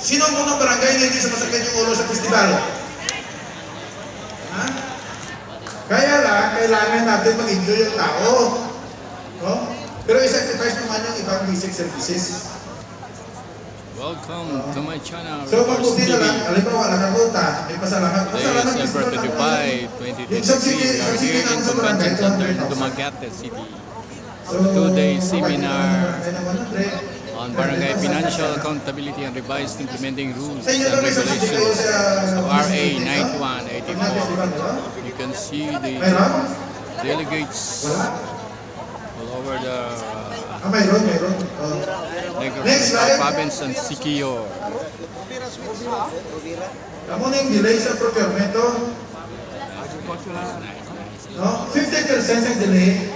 Sino ang unang barangay na hindi sumasakit yung ulo sa festival? Ha? Kaya lang, kailangan natin mag-enjoy yung tao. No? Pero i-sacrifice naman yung ibang basic services. Welcome to my channel. So, mabuti na lang, halimbawa, nakakuta, may pasalamat. Today is December 25, 2023. We are here in Convention Center in Dumaguete City. 2-day seminar on Barangay Financial Accountability and Revised Implementing Rules and Regulations of RA 9184. You can see the delegates all over the Negros Province and Siquijor. Kamu na yung delay sa procurement to? No? 50% ang delay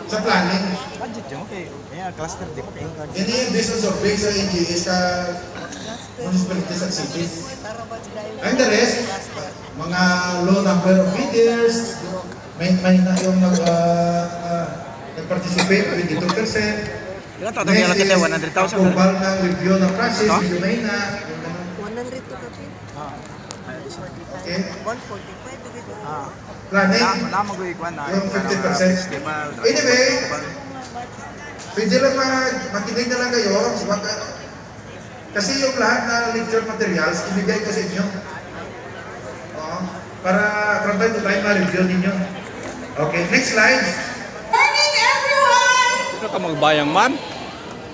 sa planning. Budget yung okay. Kaya cluster di ko kayo. Ini yung business of big sa NGOs sa municipalities at cities. And the rest, mga low number of bidders, may na yung nag-participate, 22%. Ilan tayo yung nakita? 100,000? Approval ng review ng process, yung may na. 100 to kape. Okay? 145 Planning, Wala mag-uikuan na. yung 50%. Anyway, pwede lang makinig na lang kayo. Kasi yung lahat na lecture materials, ibigay ko sa inyo. Para from time to time ma-review ninyo. Okay, next slide. Morning, everyone! Dira ka magbayang man?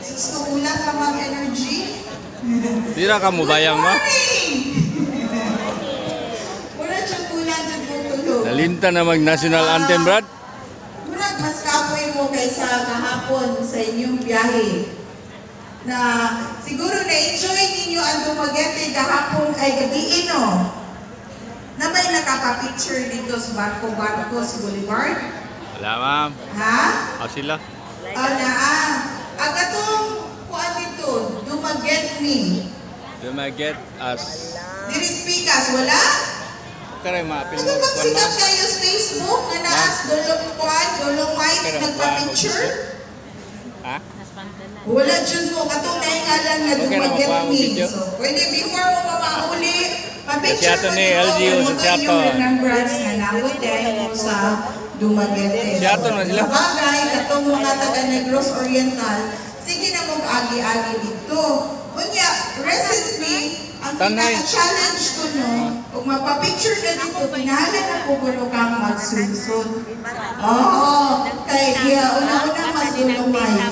Gusto ko lang ang energy. Dira ka magbayang man? Muna siya kulang sa tutulog. Nalinta na mag-national anthem, Brad. Muna mas kapoy mo kaysa kahapon sa inyong biyahe. Na siguro na-enjoy ninyo ang Dumaguete kahapon ay gabiin, no? Na may nakapapicture dito sa Barcos Boulevard. Wala, ma'am. Ha? O sila. Ang atong kuan dito, Dumaguete me. Dumaguete as... Diri speakers, wala? Karay maapil mo. Nagpagsikat kayo sa Facebook na naas dolong white nagpa-picture? Ha? Wala dyan mo, katong naingalan na Dumaguete me. So, pwede before mo mamahuli, pa-picture Siyato ni LGU sa Siyato. yung remembrance na nawit mo sa Dumaguete. Siyato na sila. Sa bagay, katong mga taga-Negros Oriental, sige na mong agi-agi dito. Kunya, recently, ang pinaka-challenge ko no, kung magpa-picture ka dito, pinahalan ako kung kang mag-swimsuit. Oo, kaya una-una mas lumay.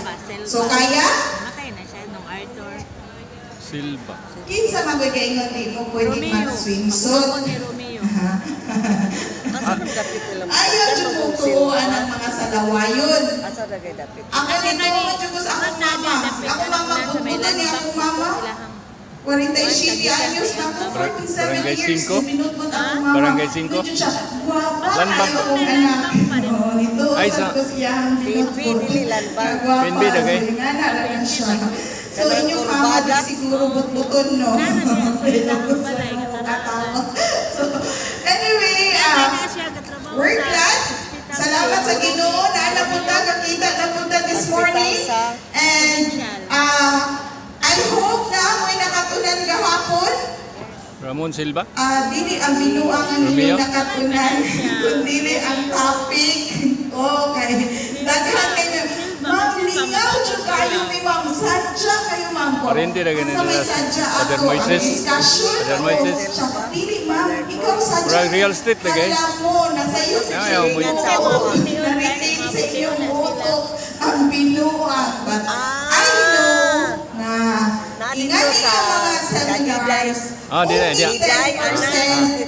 So, kaya? Matay na siya nung Arthur. Silva. Kinsa magagay nga di mo pwede mag-swimsuit. Ayaw tumutuan ang mga salawayon. Ako nito, matugos ako mama. Ako mama, pupunta niya ako mama. 47 anyos na ako, 47 years. Minutmut ako mama. Barangay 5? Guwapa Lanbang. kayo kong anak. Ito, Ay, sa... Pinbi, dagay. So, inyong mama di siguro but-buton, no? So, anyway, we're glad. Salamat sa Ginoo na napunta, kakita napunta this morning. And I hope na ako'y nakatunan kahapon. Ramon Silva? Dili ang binuang ninyo nakatunan, kundi ang topic. Okay. Daghan kayo. Ma'am, lingaw dyan kayo ni Ma'am. Sadya kayo, Ma'am. Parente na ganun Sa may nila. sadya Father ako, ang Moises. discussion. Father Moises. Dili, Ma'am. Ikaw sadya. Parang real estate lagay. Kala mo, nasa iyo sa Ayaw mo yun. narinig sa iyong utok ang binuang. But I know na inganin ang mga seminars. Di na. 10%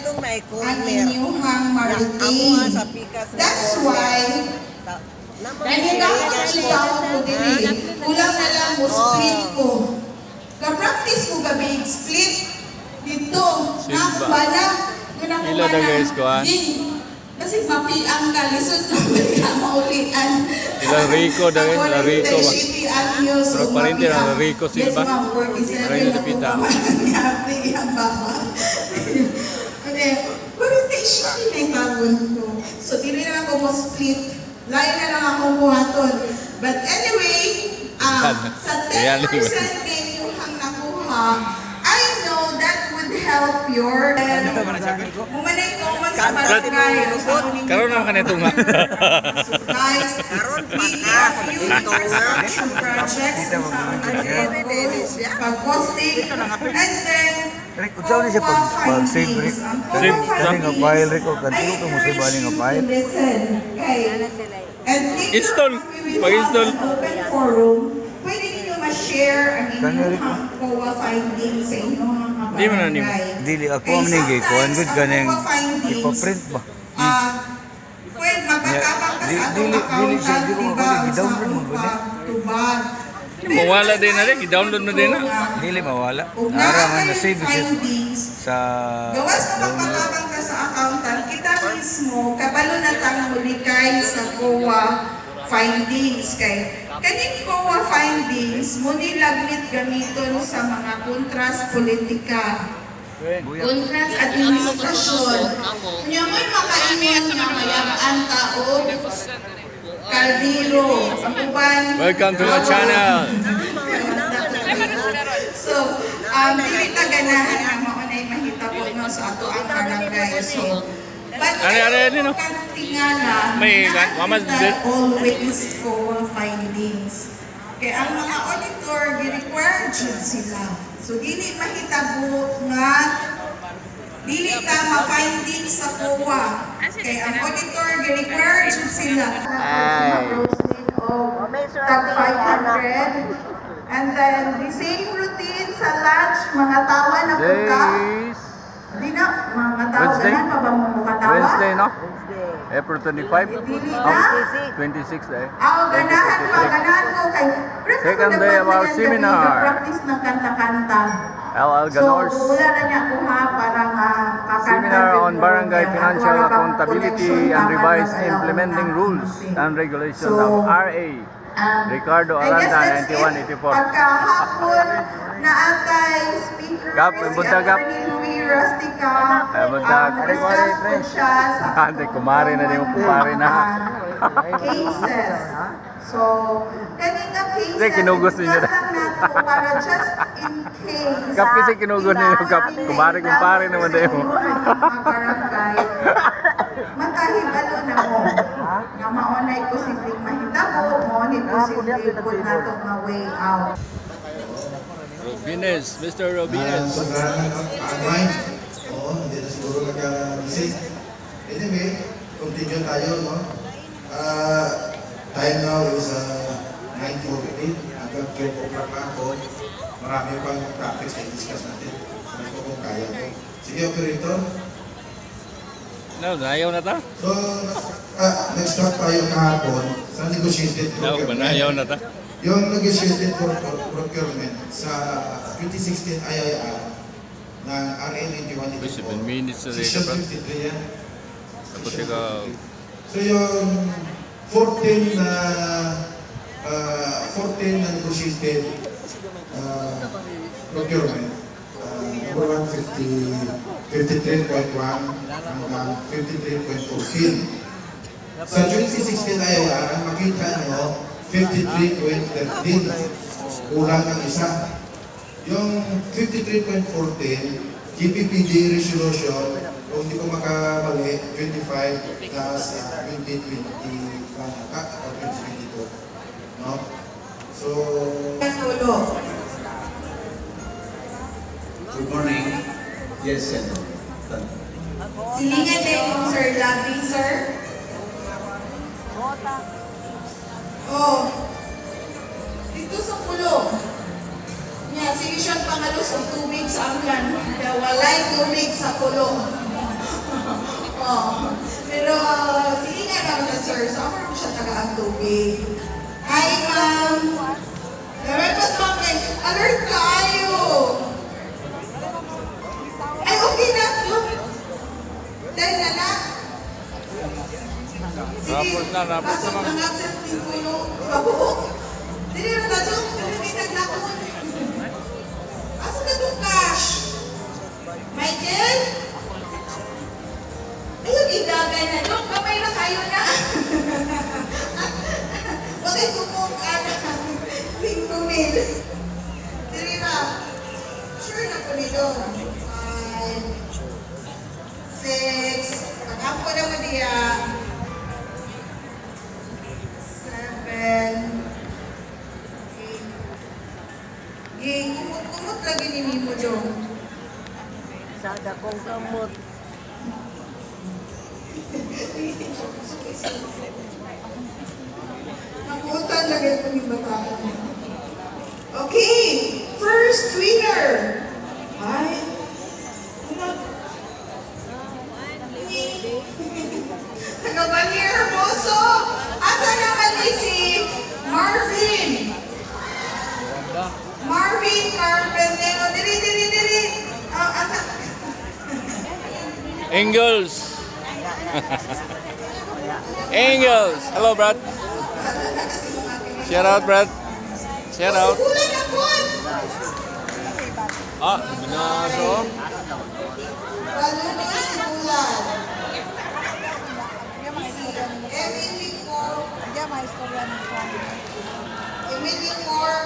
ang inyong mariting. That's why nangyayakasita ako dili. Kulang na lang mo split ko. Ka-practice ko gabi split dito. Nakakabala. Ila na guys ko, ha? Kasi mapiang ka. Lisod na ba maulian. Ilang Rico dahil. Ilang Rico ba? Pero parente na Rico Silva. Yes, ma'am. 47 Maray na napita. Okay. Orientation din ang tawag ko. So, dili na ako mo split. Lain na lang ako buhaton. But anyway, sa 10% din yung nakuha, I help your Mumanay ko man sa barangay. Karoon naman ka nito nga. Guys, we have few infrastructure projects pag-posting and then Rick, unsaon ni siya pag-save, Rick? Save, Kasi nga file, Rick, o kanino ka mo save nga file? Install. Pag-install. Open forum. Pwede ninyo ma-share ang inyong COA findings sa inyong mga Di mo na, di mo. barangay. Dili, ako ang nigay ko. Ang good ka nang ipaprint ba? Pwede magkakabang ka sa atong Dili siya, accountant, di mo diba? mabili. I-download mo ba niya? Tubag. Mawala din na rin. I-download mo din na. Dili mawala. Kung Nara man natin na-save siya findings, sa gawas na magpapabang ka sa accountant, kita mismo, kabalo na tang mulikay sa COA findings kay kaning COA findings mo nilagnit gamiton sa mga kontras politika, kontras administrasyon. Kanya mo'y makaingon nga mayabaan tao, kaldero, ang uban. Welcome to my channel. So, dili ta ganahan ang maunay mahitabo no sa ato ang barangay. So, but Ano? tingala, May mamas did. always for findings. Kaya ang mga auditor, gi-require jud sila. So, dili mahitabo nga dili ta ma-findings sa COA. Kaya ang auditor, gi-require jud sila. Tag 500. And then, the same routine sa lunch, mga tawa na punta. Di na, mga tawa, Wednesday? ganan pa ba mga tawa? Wednesday, no? April 25? Dili na. 26 eh. Ganahan ko kay... Second day of our seminar. Practice ng kanta-kanta. LL Ganors. So, wala na niya ko ha, parang kakanta. Seminar on din Barangay mo. Financial Wala bang Accountability connection and naman Revised ng Implementing LL Rules natin. and Regulations So, of RA. Ricardo I guess Aranda, that's it. 9184. Pagkahapon na atay speaker Gap, si bunta, gap. Atty. Louie Rustica. Bunta. Discuss po siya sa Ate, kumari na din mo, kumari na. cases. So, kanina cases, Kasi kinugos ninyo na. discuss lang nato para just in case. Kap kasi kinugos ninyo, kap. Kumari, kumpari naman din mo. Mga barangay. Makahibalo na mo. Nga maunay ko simpleng mahitabo, maunay ko simpleng put na ito nga way out. Robines, Mr. Robines. Sobrang online. Oo, hindi na siguro nag-visit. Anyway, continue tayo, no? Time now is 9:48. Hanggang 12 o'clock na ako. Marami pang topics na i-discuss natin. Sabi ko kung kaya ko. Sige, operator. No, ayaw na ta? So, nag-start tayo kahapon sa negotiated No, ayaw na ta? Yung negotiated procurement sa 2016 IIR ng RA 9184. 7 minutes na rin Section ka, 53 yan. Tapos ika, So yung 14 na negotiated procurement, number 53.1 hanggang 53.14. Sa 2016 IIR, ang makita nyo, 53.13, kulang ng isa. Yung 53.14, GPPD resolution, kung hindi ko makamali, 25 plus 2021 o 2022. No? So, Good morning. Yes, Senator. Silingan din kung Sir Loving, sir. Oh, dito sa pulo. Niya, sige siyang pangalos ng tubig sa anglan. Kaya walay tubig sa pulo. Oh, pero sige nga naman na sir, sa offer mo siya tagaan tubig. Hi, ma'am. Dapat mas bakit? Alert kayo. Ay, okay na. Dahil na na. Rapos na, rapos na, ma'am. Pasok ng absent din ko yung kabuok. Dili na na doon. Dili na naglakon. Asa na doon cash? Michael? Ayun, ilagay na doon. Kamay na kayo na. Bakit kumukha na? 5 mil. Dili na. Sure na po nito. 5, 6. Pag-ampo na mo diya. 7. 8. Kumot-kumot lagi ni Mimo dong. Sada kong kamot. Nakutan lagi ito ni bata. Okay, first winner. Ay, Tagabani Hermoso. Asa naman ni si Marvin? Marvin Carpentero. Diri. Asa? Angels. Angels. Hello, Brad. Shout out, Brad. Shout out. Ulan na po. Ah, binaso. Baluni si Bulan. Emily Moore. Emily Moore.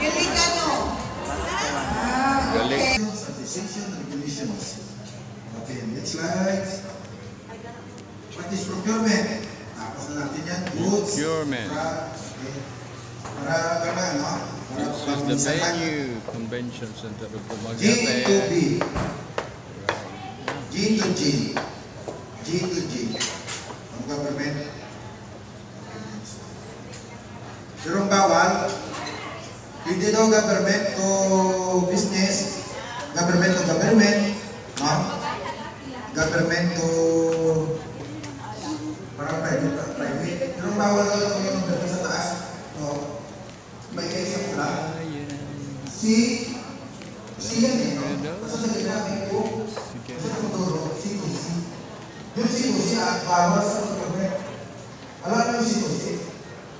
Gilicano. Galing. Okay. Decision regulations. Okay, next slide. What is procurement? Tapos na natin yan. Goods. Procurement. Para kama, no? This is the venue, Convention Center of G to B. Dumaguete. G to G. G to G. Ang government. Pero ang bawal, hindi daw government to business, government to government, no? Government to parang private. Pero ang bawal yung dito sa taas, no? May kaisa pula. Si yan eh, no? Kasi sa ginamit ko, sa tuturo, si Tusi. Yung si Tusi at bawal sa government. Alam mo yung si Tusi?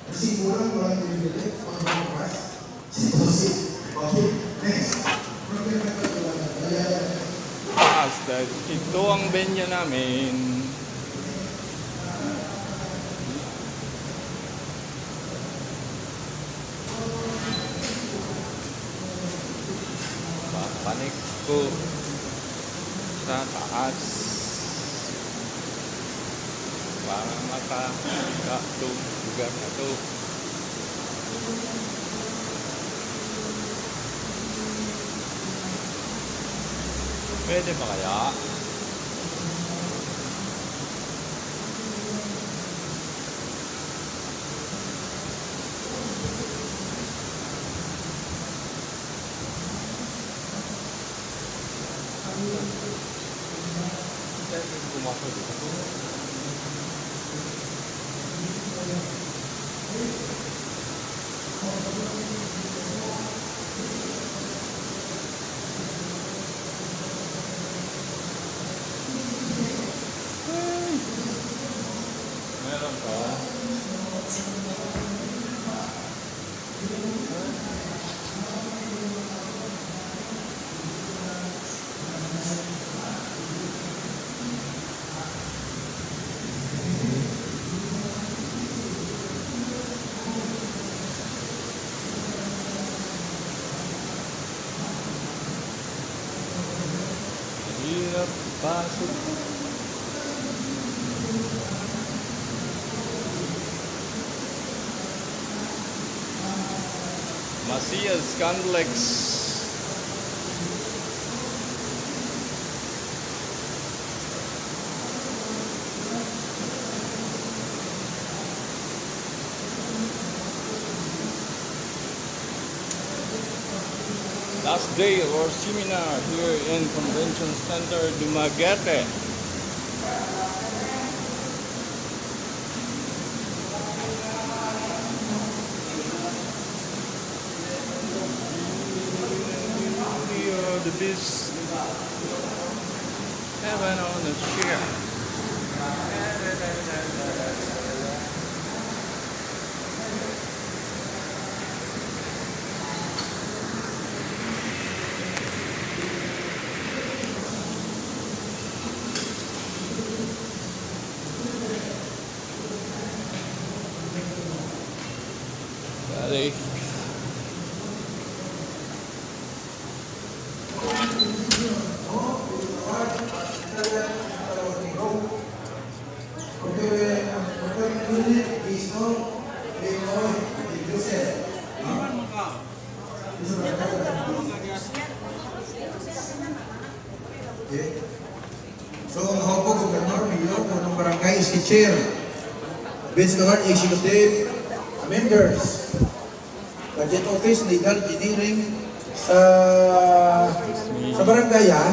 Kasi kurang yung bibilit, pag bukas. Si Tusi. Okay, next. Basta, ito ang venue namin. Papanik ko sa taas para makaka to lugar na to. Pwede ba kaya? Pumasok dito. Meron pa. Hirap pasok. Macias Canlex. Last day of our seminar here in Convention Center, Dumaguete. The beast, heaven on a chair. Balik. Okay. So, ang hawpo gobernador, mayor, ng barangay is the chair. Bench Guard, executive, members, budget office, legal, engineering, sa barangay ha.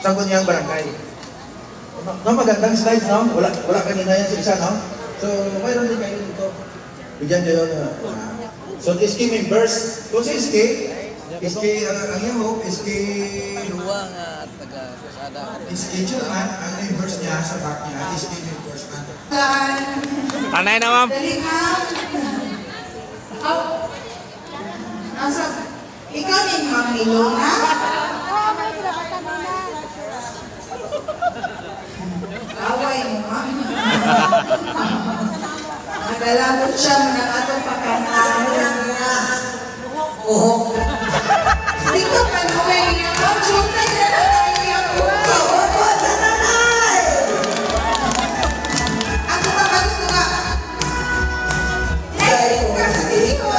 Saan ko niyang barangay? No, magandang slides, no? Wala kanina yan sa isa, no? So, mayroon din kayo dito. Bigyan kayo na. So, SK members, kung sa SK, ang iyong SK chairman, ang members niya sa back niya, SK members na. Tanay na, ma'am. Ikaw din, Ma'am Milona? Away mo, Ma'am. Naglalabot siya mo ng atong pagkakaroon na uhok. Hindi ka panuwi niya, Ma'am. Joke na niya na tayo yung uhok. Sa nanay! Ako ba ba gusto ka? Ay, kasi ko.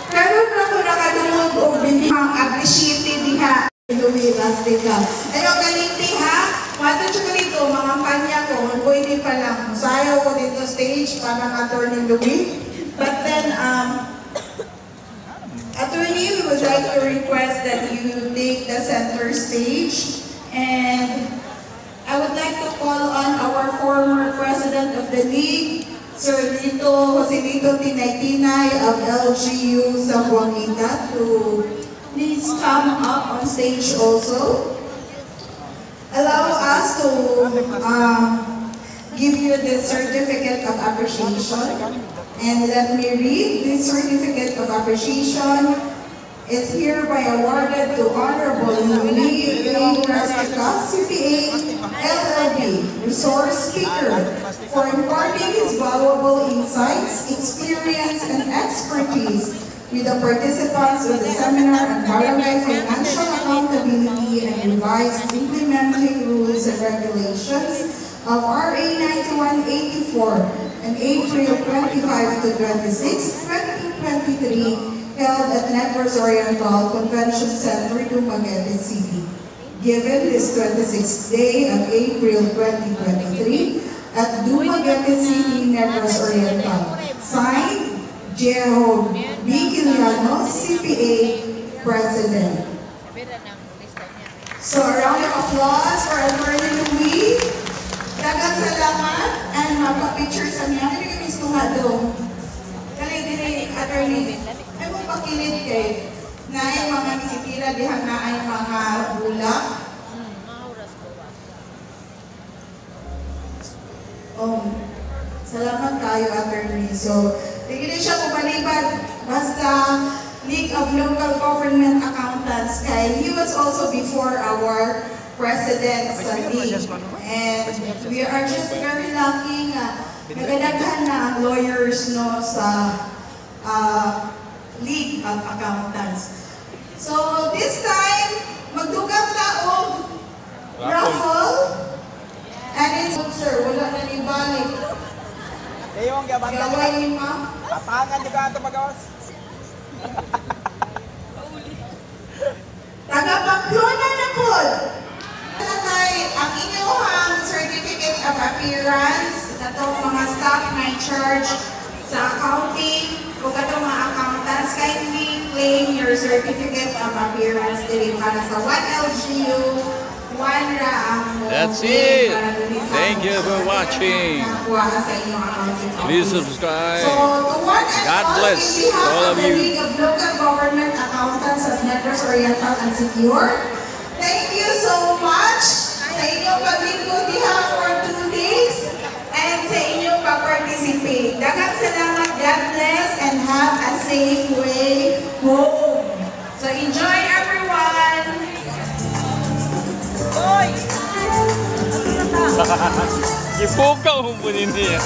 Karoon na ko nakadulog o binimang appreciated diha. Lumilastika. Ano galing ha? Wato siya dito, mga panya ko, pwede pa lang. Sayaw ko dito stage para Attorney Louie. But then, Attorney, we would like to request that you take the center stage. And I would like to call on our former president of the league, Sir Joselito Tinay-Tinay of LGU Zamboanga, to please come up on stage also. Allow us to give you the certificate of appreciation. And let me read this certificate of appreciation. It's hereby awarded to Honorable Louie A. Rastica, CPA, LLB, resource speaker, for imparting his valuable insights, experience, and expertise with the participants of the seminar on barangay financial accountability and revised implementing rules and regulations of RA 9184 on April 25 to 26, 2023, held at Networks Oriental Convention Center, Dumaguete City. Given this 26th day of April 2023 at Dumaguete City, Networks Oriental. Signed, Jeho B. Quiliano, CPA President. So a round of applause for Attorney Louie. Dagang salamat and mapapicture sa niya. Hindi kami sumado. Kali din Attorney. Ay mo pakilid kay na ay mga bisitira diha na ay mga bulak. Salamat kayo, Attorney. So, hindi siya kumalibad basta League of Local Government Accountants kay he was also before our president sa league. And we are just very lucky nga nagadaghan na ang lawyers no sa League of Accountants. So this time, magdugang na og raffle. And it's sir, wala na ni balik. Yung Gaway ni ma'am. Apangan di ka ito magawas. Taga-Pamplona na po. Ang inyong certificate of appearance na itong mga staff na in-charge sa accounting o katong mga accountants, kindly claim your certificate of appearance dili para sa 1LGU, 1 ra ang That's it. Thank you for watching. Please subscribe. So, to one and God bless on behalf all of the you. League of Local Government Accountants of Networks Oriental and Secure, thank you so much sa inyong paglingkod diha for 2 days and sa inyong pag-participate. Daghang salamat, God bless, and have a safe way home. So enjoy everyone! Ipukaw mo po niya.